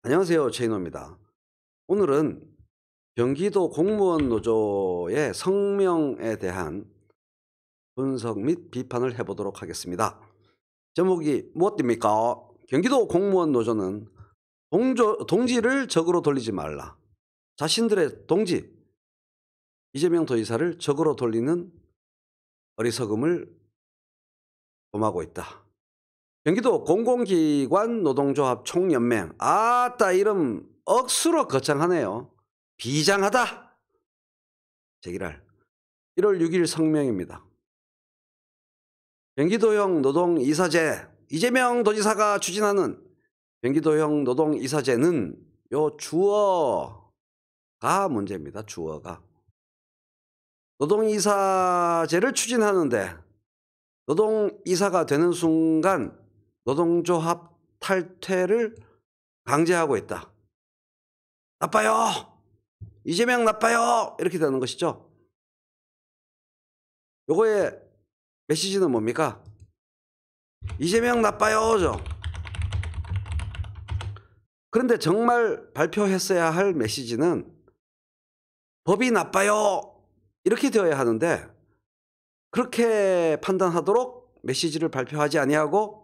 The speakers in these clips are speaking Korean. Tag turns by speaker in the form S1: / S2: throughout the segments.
S1: 안녕하세요. 최인호입니다. 오늘은 경기도 공무원 노조의 성명에 대한 분석 및 비판을 해보도록 하겠습니다. 제목이 무엇입니까? 경기도 공무원 노조는 동지를 적으로 돌리지 말라. 자신들의 동지 이재명 도지사를 적으로 돌리는 어리석음을 범하고 있다. 경기도 공공기관 노동조합 총연맹, 아따 이름 억수로 거창하네요. 비장하다. 제기랄 1월 6일 성명입니다. 경기도형 노동이사제, 이재명 도지사가 추진하는 경기도형 노동이사제는 요 주어가 문제입니다. 주어가. 노동이사제를 추진하는데 노동이사가 되는 순간 노동조합 탈퇴를 강제하고 있다. 나빠요. 이재명 나빠요. 이렇게 되는 것이죠. 요거의 메시지는 뭡니까? 이재명 나빠요죠. 그런데 정말 발표했어야 할 메시지는 법이 나빠요. 이렇게 되어야 하는데 그렇게 판단하도록 메시지를 발표하지 아니하고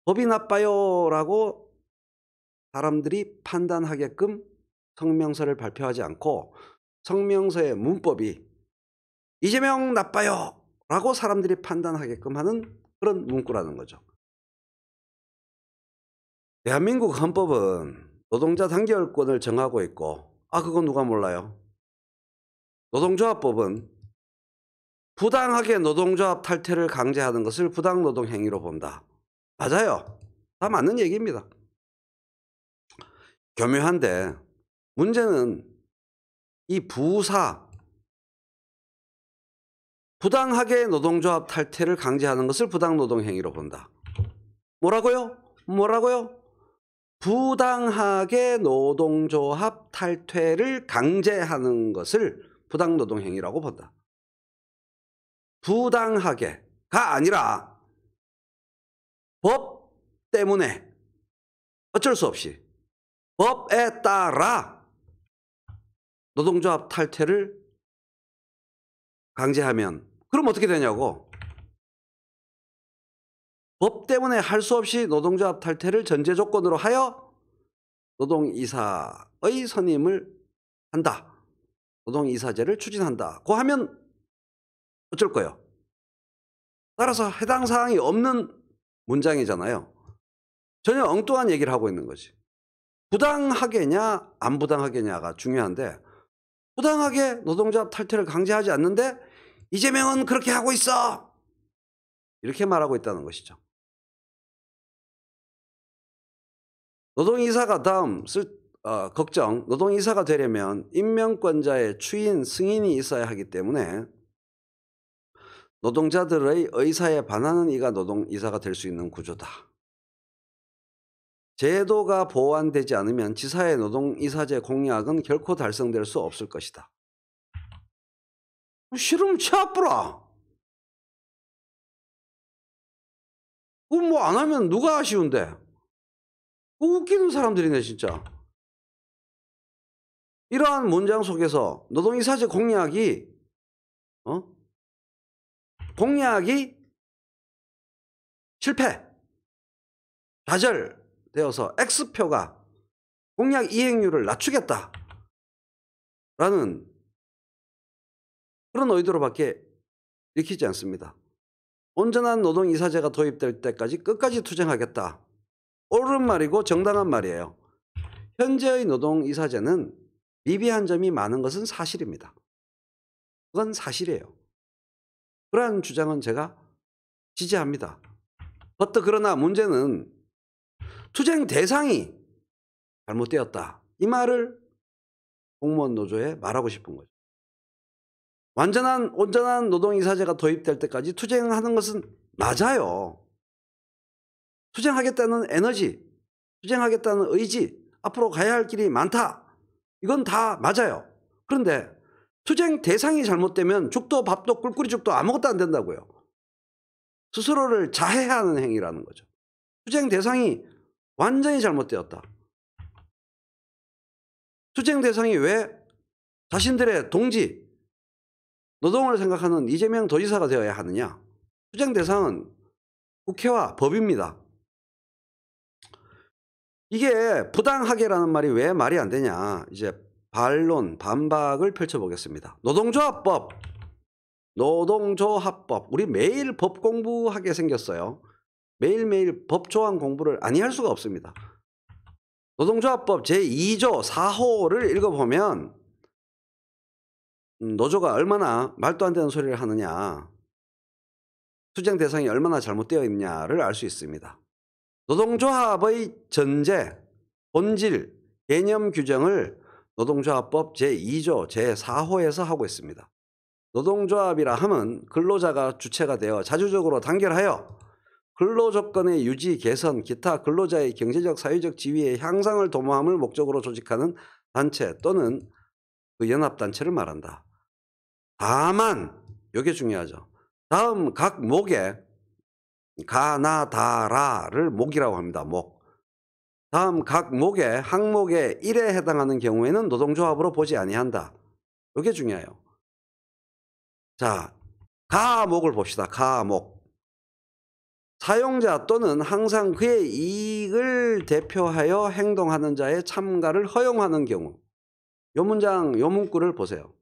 S1: 법이 나빠요라고 사람들이 판단하게끔 성명서를 발표하지 않고 성명서의 문법이 이재명 나빠요라고 사람들이 판단하게끔 하는 그런 문구라는 거죠. 대한민국 헌법은 노동자 단결권을 정하고 있고 그건 누가 몰라요. 노동조합법은 부당하게 노동조합 탈퇴를 강제하는 것을 부당노동행위로 본다. 맞아요. 다 맞는 얘기입니다. 교묘한데 문제는 이 부당하게 노동조합 탈퇴를 강제하는 것을 부당노동행위로 본다. 뭐라고요? 부당하게 노동조합 탈퇴를 강제하는 것을 부당노동행위라고 본다. 부당하게가 아니라 법 때문에 어쩔 수 없이 법에 따라 노동조합 탈퇴를 강제하면 그럼 어떻게 되냐고. 법 때문에 할 수 없이 노동조합 탈퇴를 전제 조건으로 하여 노동이사의 선임을 한다. 노동이사제를 추진한다고 하면 어쩔 거예요? 따라서 해당 사항이 없는 문장이잖아요. 전혀 엉뚱한 얘기를 하고 있는 거지. 부당하게냐 안 부당하게냐가 중요한데 부당하게 노동조합 탈퇴를 강제하지 않는데 이재명은 그렇게 하고 있어. 이렇게 말하고 있다는 것이죠. 노동이사가 걱정, 노동이사가 되려면 임명권자의 추인, 승인이 있어야 하기 때문에 노동자들의 의사에 반하는 이가 노동이사가 될 수 있는 구조다. 제도가 보완되지 않으면 지사의 노동이사제 공약은 결코 달성될 수 없을 것이다. 싫으면 치아뿌라. 그거 뭐 안 하면 누가 아쉬운데. 웃기는 사람들이네 진짜. 이러한 문장 속에서 노동이사제 공약이 실패, 좌절되어서 X표가 공약 이행률을 낮추겠다라는 그런 의도로밖에 읽히지 않습니다. 온전한 노동이사제가 도입될 때까지 끝까지 투쟁하겠다. 옳은 말이고 정당한 말이에요. 현재의 노동이사제는 미비한 점이 많은 것은 사실입니다. 그건 사실이에요. 그러한 주장은 제가 지지합니다. 그러나 문제는 투쟁 대상이 잘못되었다. 이 말을 공무원 노조에 말하고 싶은 거죠. 온전한 노동이사제가 도입될 때까지 투쟁하는 것은 맞아요. 투쟁하겠다는 에너지, 투쟁하겠다는 의지, 앞으로 가야 할 길이 많다. 이건 다 맞아요. 그런데 투쟁 대상이 잘못되면 죽도 밥도 꿀꿀이죽도 아무것도 안 된다고요. 스스로를 자해하는 행위라는 거죠. 투쟁 대상이 완전히 잘못되었다. 투쟁 대상이 왜 자신들의 동지, 노동을 생각하는 이재명 도지사가 되어야 하느냐? 투쟁 대상은 국회와 법입니다. 이게 부당하게라는 말이 왜 말이 안 되냐? 이제 반론, 반박을 펼쳐보겠습니다. 노동조합법. 우리 매일 법 공부하게 생겼어요. 매일매일 법 조항 공부를 아니 할 수가 없습니다. 노동조합법 제2조 4호를 읽어보면 노조가 얼마나 말도 안 되는 소리를 하느냐, 투쟁 대상이 얼마나 잘못되어 있냐를 알 수 있습니다. 노동조합의 전제, 본질, 개념 규정을 노동조합법 제2조 제4호에서 하고 있습니다. 노동조합이라 함은 근로자가 주체가 되어 자주적으로 단결하여 근로조건의 유지, 개선, 기타 근로자의 경제적, 사회적 지위의 향상을 도모함을 목적으로 조직하는 단체 또는 그 연합단체를 말한다. 다만 이게 중요하죠. 다음 각 목에 가나다라를 목이라고 합니다. 목. 다음 각 목에 항목의 1에 해당하는 경우에는 노동조합으로 보지 아니한다. 이게 중요해요. 자, 가목을 봅시다. 가목. 사용자 또는 항상 그의 이익을 대표하여 행동하는 자의 참가를 허용하는 경우. 요 문장, 요 문구를 보세요.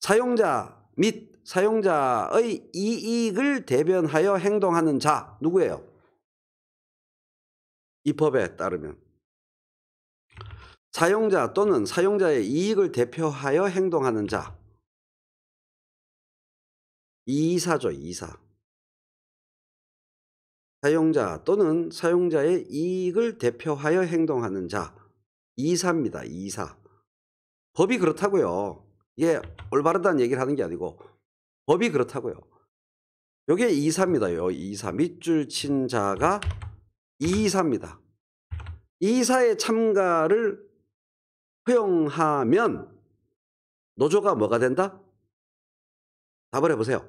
S1: 사용자 및 사용자의 이익을 대변하여 행동하는 자, 누구예요? 이 법에 따르면 사용자 또는 사용자의 이익을 대표하여 행동하는 자, 이사죠. 이사. 사용자 또는 사용자의 이익을 대표하여 행동하는 자, 이사입니다. 이사. 법이 그렇다고요. 이게 올바르다는 얘기를 하는 게 아니고 법이 그렇다고요. 요게 이사입니다. 요 이사. 밑줄 친 자가 이사입니다. 이사의 참가를 허용하면 노조가 뭐가 된다? 답을 해보세요.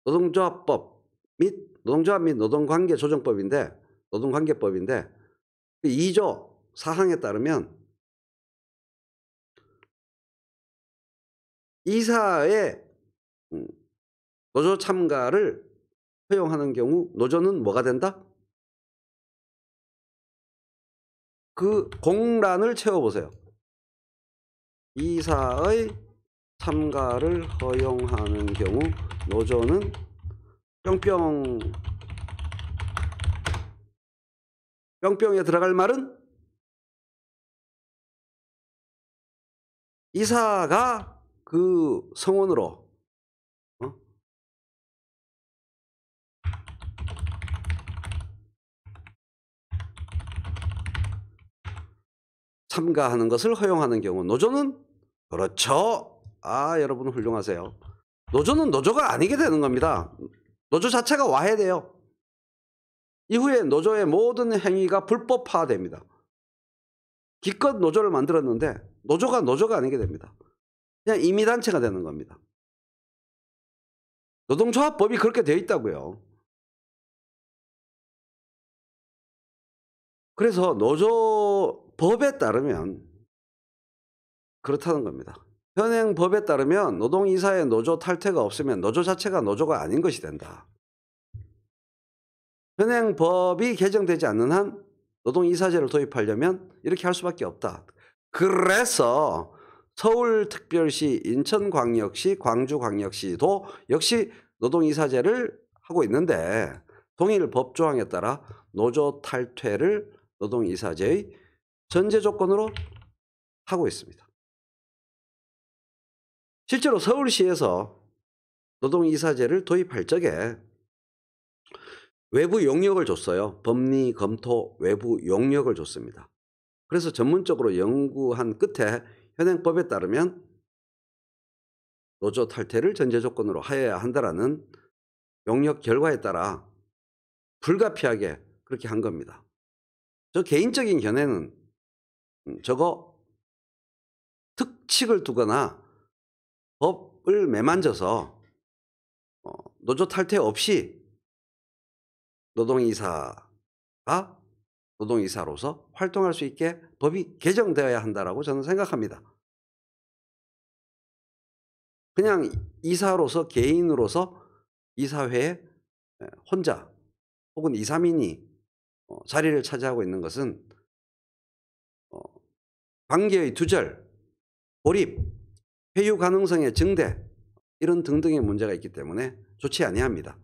S1: 노동조합 및 노동관계조정법인데, 노동관계법인데 2조 4항에 따르면 이사의 노조 참가를 허용하는 경우 노조는 뭐가 된다? 그 공란을 채워보세요. 이사의 참가를 허용하는 경우 노조는 뿅뿅에 들어갈 말은 이사가 그 성원으로 참가하는 것을 허용하는 경우 노조는 그렇죠. 아, 여러분 훌륭하세요. 노조는 노조가 아니게 되는 겁니다. 노조 자체가 와해돼요. 이후에 노조의 모든 행위가 불법화됩니다. 기껏 노조를 만들었는데 노조가 아니게 됩니다. 그냥 임의단체가 되는 겁니다. 노동조합법이 그렇게 되어 있다고요. 그래서 노조법에 따르면 그렇다는 겁니다. 현행 법에 따르면 노동이사의 노조 탈퇴가 없으면 노조 자체가 노조가 아닌 것이 된다. 현행 법이 개정되지 않는 한 노동이사제를 도입하려면 이렇게 할 수밖에 없다. 그래서 서울특별시, 인천광역시, 광주광역시도 역시 노동이사제를 하고 있는데 동일 법조항에 따라 노조 탈퇴를 노동이사제의 전제 조건으로 하고 있습니다. 실제로 서울시에서 노동이사제를 도입할 적에 외부 용역을 줬어요. 법리 검토 외부 용역을 줬습니다. 그래서 전문적으로 연구한 끝에 현행법에 따르면 노조 탈퇴를 전제 조건으로 하여야 한다라는 용역 결과에 따라 불가피하게 그렇게 한 겁니다. 저 개인적인 견해는 저거 특칙을 두거나 법을 매만져서 노조 탈퇴 없이 노동이사가 노동이사로서 활동할 수 있게 법이 개정되어야 한다라고 저는 생각합니다. 그냥 이사로서 개인으로서 이사회에 혼자 혹은 2, 3인이 자리를 차지하고 있는 것은 관계의 두절, 고립, 회유 가능성의 증대 이런 등등의 문제가 있기 때문에 좋지 아니합니다.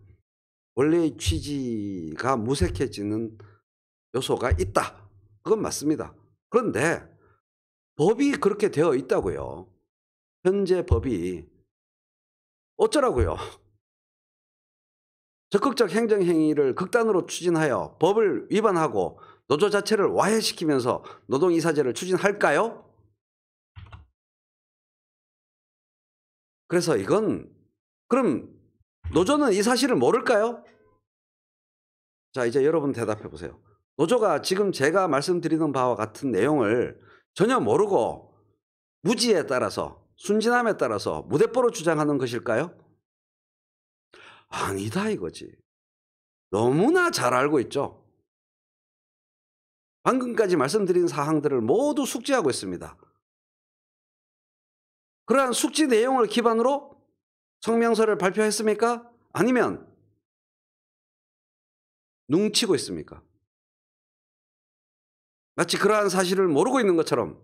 S1: 원래의 취지가 무색해지는 요소가 있다. 그건 맞습니다. 그런데 법이 그렇게 되어 있다고요. 현재 법이 어쩌라고요. 적극적 행정행위를 극단으로 추진하여 법을 위반하고 노조 자체를 와해시키면서 노동이사제를 추진할까요? 그래서 이건 그럼 노조는 이 사실을 모를까요? 자, 이제 여러분 대답해 보세요. 노조가 지금 제가 말씀드리는 바와 같은 내용을 전혀 모르고 무지에 따라서 순진함에 따라서 무대뽀로 주장하는 것일까요? 아니다 이거지. 너무나 잘 알고 있죠. 방금까지 말씀드린 사항들을 모두 숙지하고 있습니다. 그러한 숙지 내용을 기반으로 성명서를 발표했습니까? 아니면 눈치고 있습니까? 마치 그러한 사실을 모르고 있는 것처럼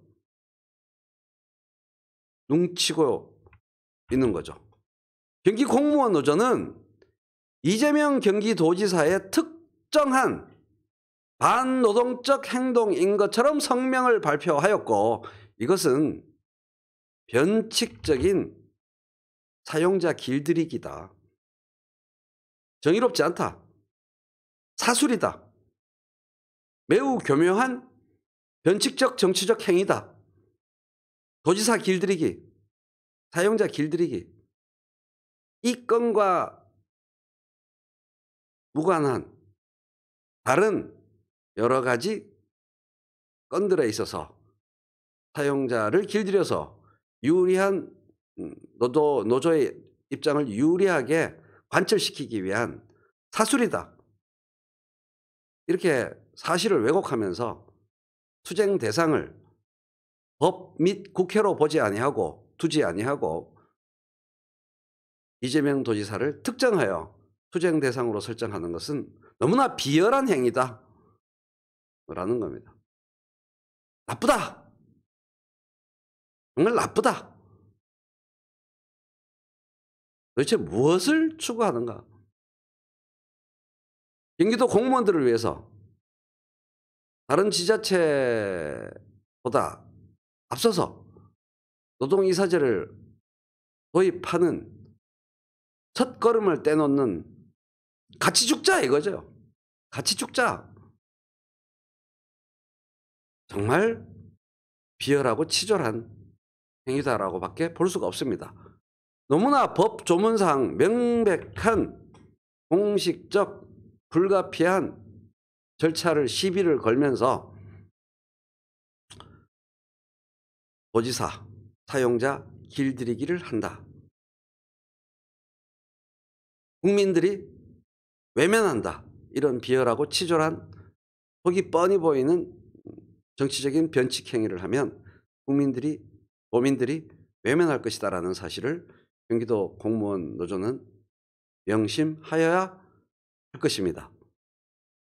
S1: 눈치고 있는 거죠. 경기공무원 노조는 이재명 경기도지사의 특정한 반노동적 행동인 것처럼 성명을 발표하였고 이것은 변칙적인 사용자 길들이기다. 정의롭지 않다. 사술이다. 매우 교묘한 변칙적 정치적 행위다. 도지사 길들이기, 사용자 길들이기. 이 건과 무관한 다른 여러 가지 건들에 있어서 사용자를 길들여서 유리한 노조의 입장을 유리하게 관철시키기 위한 사술이다. 이렇게 사실을 왜곡하면서 투쟁 대상을 법 및 국회로 보지 아니하고 두지 아니하고 이재명 도지사를 특정하여 투쟁 대상으로 설정하는 것은 너무나 비열한 행위다 라는 겁니다. 나쁘다. 정말 나쁘다. 도대체 무엇을 추구하는가? 경기도 공무원들을 위해서 다른 지자체보다 앞서서 노동이사제를 도입하는 첫 걸음을 떼놓는 같이 죽자 이거죠. 같이 죽자. 정말 비열하고 치졸한 행위다라고 밖에 볼 수가 없습니다. 너무나 법 조문상 명백한 공식적 불가피한 절차를 시비를 걸면서 도지사, 사용자 길들이기를 한다. 국민들이 외면한다. 이런 비열하고 치졸한 속이 뻔히 보이는 정치적인 변칙 행위를 하면 도민들이 외면할 것이다라는 사실을 경기도 공무원 노조는 명심하여야 할 것입니다.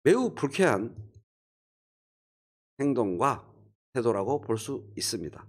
S1: 매우 불쾌한 행동과 태도라고 볼 수 있습니다.